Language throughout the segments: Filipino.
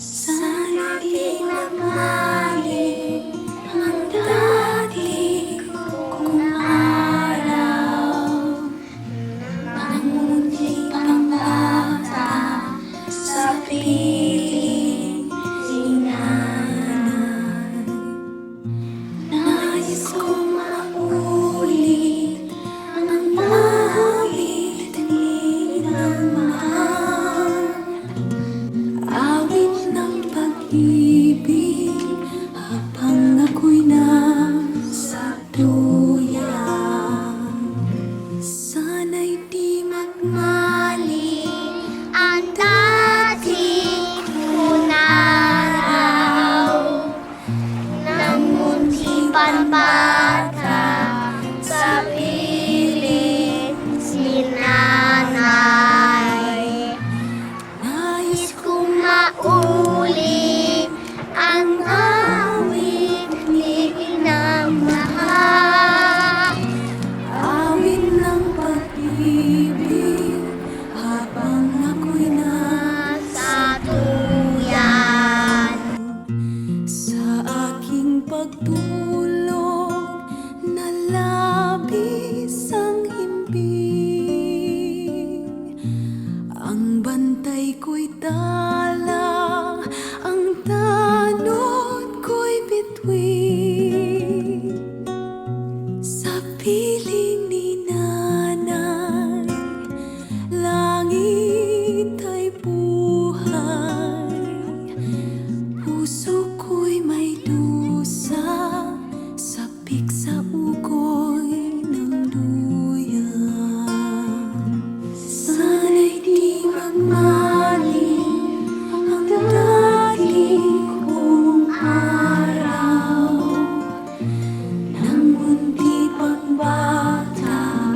Sana di magbalik ang dati kong araw nang munti pang bata sa piling sinanay. Nais kong maulit ang awit ni ng mahal, awit ng pag-ibig habang ako'y nasa duyan. Sana'y di magmali ang dating unaraw nang munti pang bata sa piling sinanay. Nais kong maulit ang awit ni minamahal, awit ng pag-ibig habang ako'y nasa duyan. Sa aking pagtulog na labis ang himbing, ang bantay ko'y tala, ang tanod ko'y bituin. Sa piling ni nanay, langit ay buhay. Puso ko'y may dusa, sabik sa ugoy ng duyan. Sana'y di magmali ang dating kong araw nang munti pang bata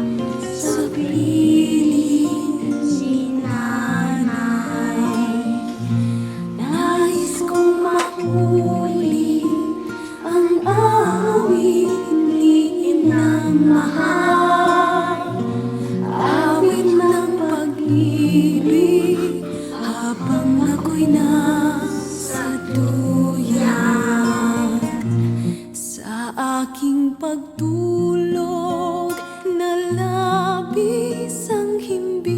sa piling sinanay. Nais kong maulit ang awit ni inang mahal, awit ng pag-ibig habang ako'y nasa duyan. Sa aking pagtulog na labis ang himbing,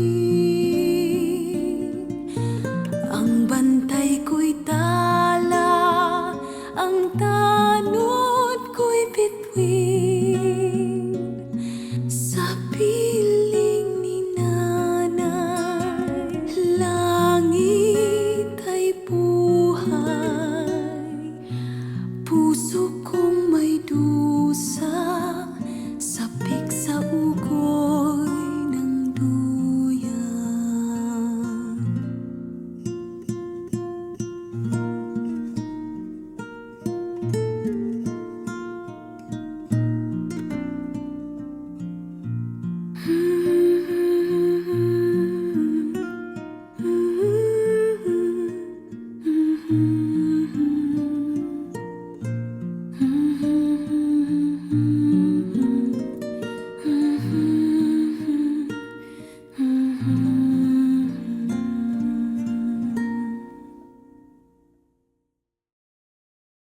ang bantay ko'y tala, ang tanod ko'y bituin.